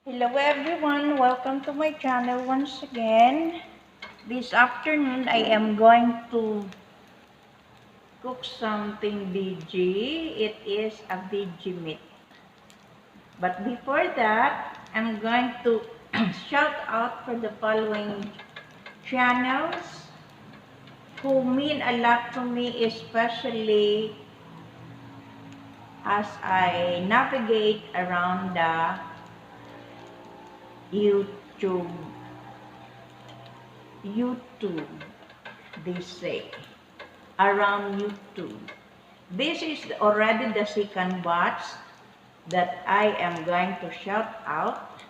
Hello everyone, welcome to my channel once again. This afternoon I am going to cook something veggie. It is a Vegemeat. But before that, I'm going to shout out for the following channels who mean a lot to me, especially as I navigate around the YouTube. YouTube, they say. Around YouTube. This is already the second batch that I am going to shout out.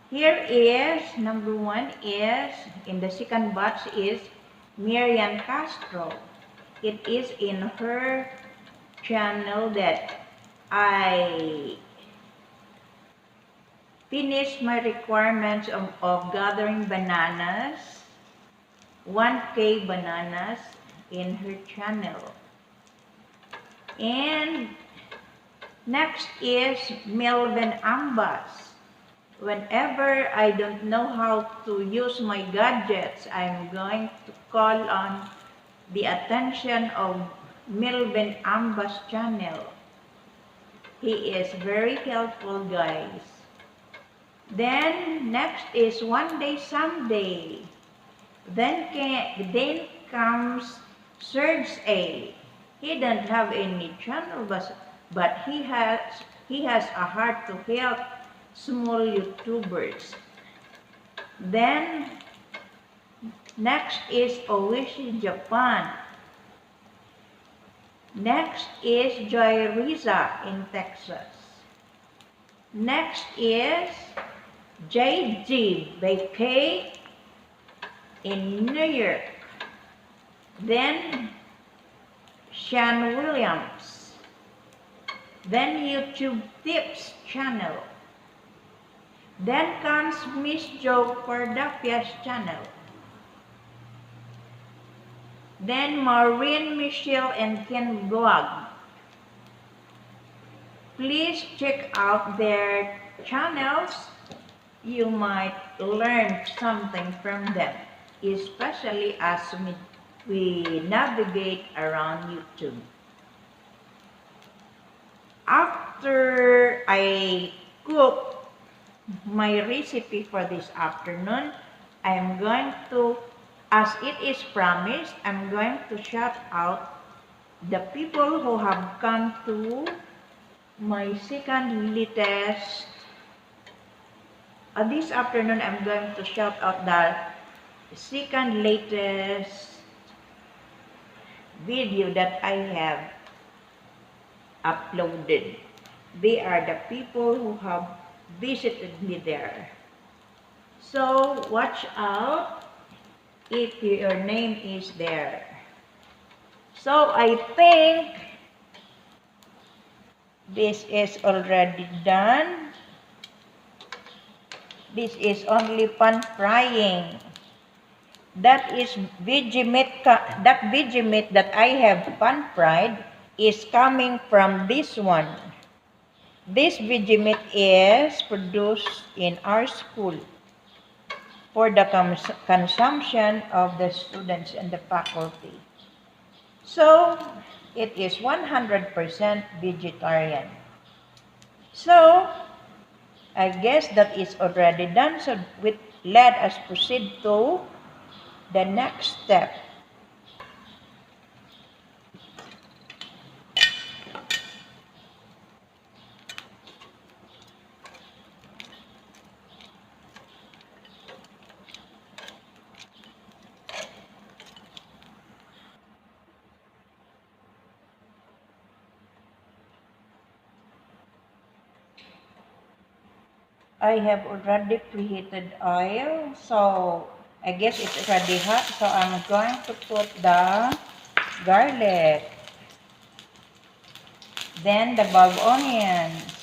Here is, number one is, in the second batch is Miriam Castro. It is in her channel that I finished my requirements of gathering bananas, 1K bananas in her channel. And next is Melvin Ambas. Whenever I don't know how to use my gadgets, I'm going to call on the attention of Melvin Ambas channel. He is very helpful, guys. Then next is One Day Someday. Then comes Serge A. He doesn't have any channel, but he has a heart to help small YouTubers. Then next is Oishi Japan. Next is Joy Riza in Texas. Next is JG Bakay in New York. Then Sean Williams. Then YouTube Tips channel. Then comes Miss Jo Cordapia's channel. Then Maureen, Michelle, and Ken Vlog. Please check out their channels. You might learn something from them, especially as we navigate around YouTube. After I cook my recipe for this afternoon, I'm going to, as it is promised, I'm going to shout out the people who have come to my second latest. This afternoon, I'm going to shout out the second latest video that I have uploaded. They are the people who have visited me there. So watch out if your name is there. So I think this is already done. This is only pan frying. That is Vegemeat. That Vegemeat that I have pan fried is coming from this one. This Vegemeat is produced in our school for the consumption of the students and the faculty. So, it is 100% vegetarian. So, I guess that is already done. So, let us proceed to the next step. I have already preheated oil, so I guess it's already hot. So I'm going to put the garlic, then the bulb onions,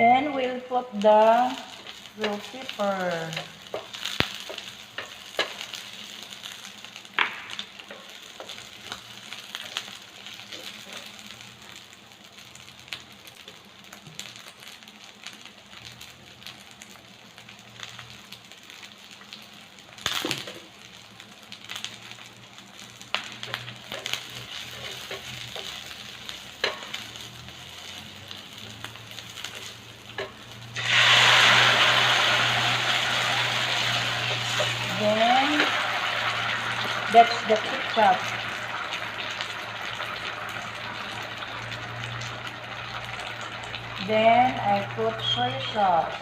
Then we'll put the bell pepper. Then, that's the ketchup. Then, I put soy sauce.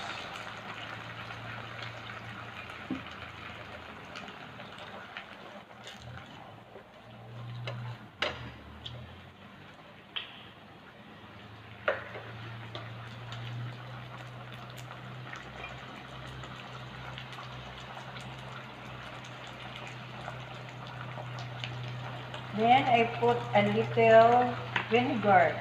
Then, I put a little vinegar.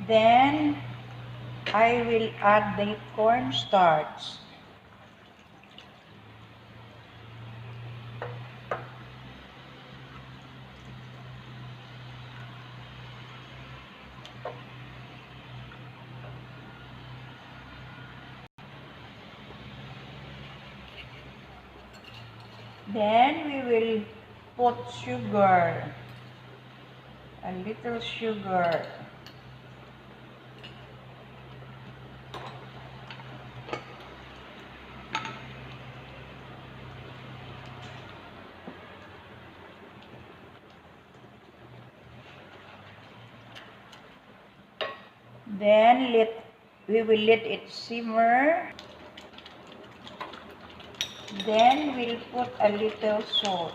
Then, I will add the cornstarch. Then, we will put sugar. A little sugar. Then we will let it simmer. Then we'll put a little salt.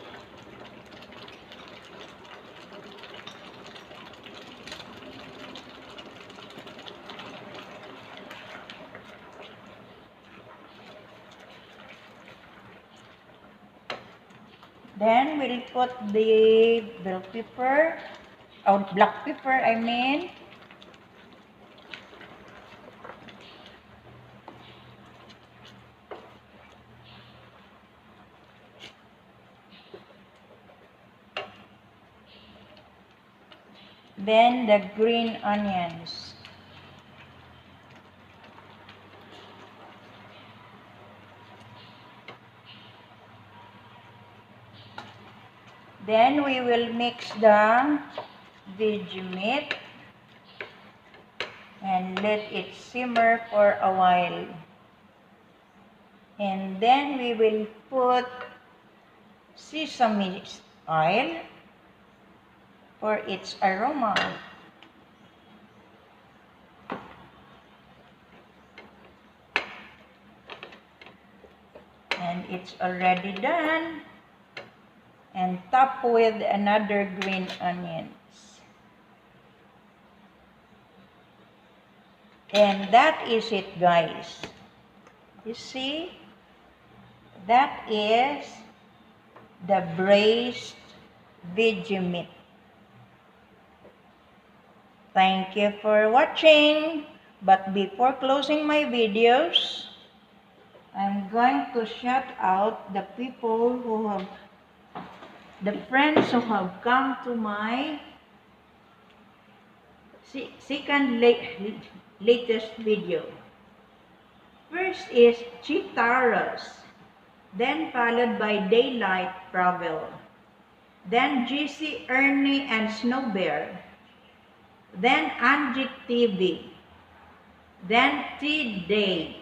Then we'll put the bell pepper, or black pepper I mean. Then the green onions. Then we will mix the Vegemeat and let it simmer for a while. And then we will put sesame oil for its aroma. And it's already done. And top with another green onions. And that is it, guys. You see? That is the braised Vegemeat. Thank you for watching. But before closing my videos, I'm going to shout out the people who have, the friends who have come to my second latest video. First is Chitaros, then followed by Daylight Travel, then GC Ernie and Snow Bear, then Angie TV, then T-Day,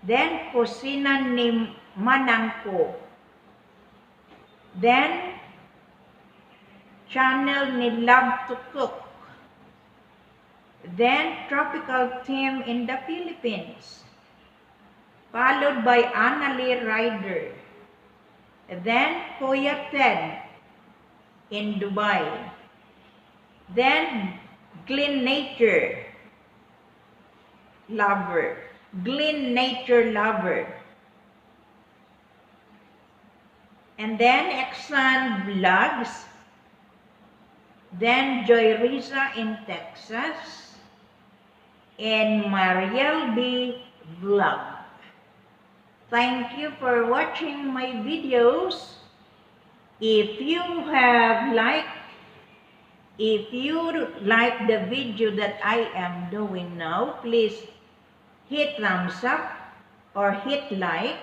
then Kusina ni Manangko, then Channel ni Love to Cook, then Tropical Team in the Philippines, followed by Annalie Ryder, then Kuya Ted in Dubai, then Glen Nature Lover, Glen Nature Lover. And then Exxon Vlogs. Then Joy Risa in Texas. And Mariel B. Vlog. Thank you for watching my videos. If you like the video that I am doing now, please hit thumbs up or hit like,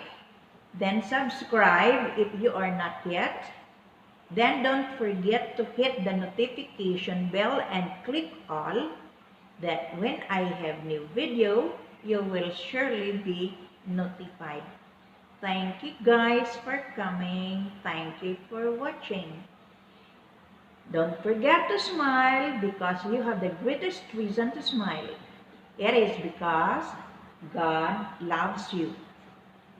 then subscribe if you are not yet. Then don't forget to hit the notification bell and click all, that when I have new video, you will surely be notified. Thank you guys for coming. Thank you for watching. Don't forget to smile, because you have the greatest reason to smile. It is because God loves you.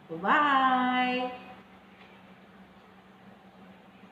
Bye-bye.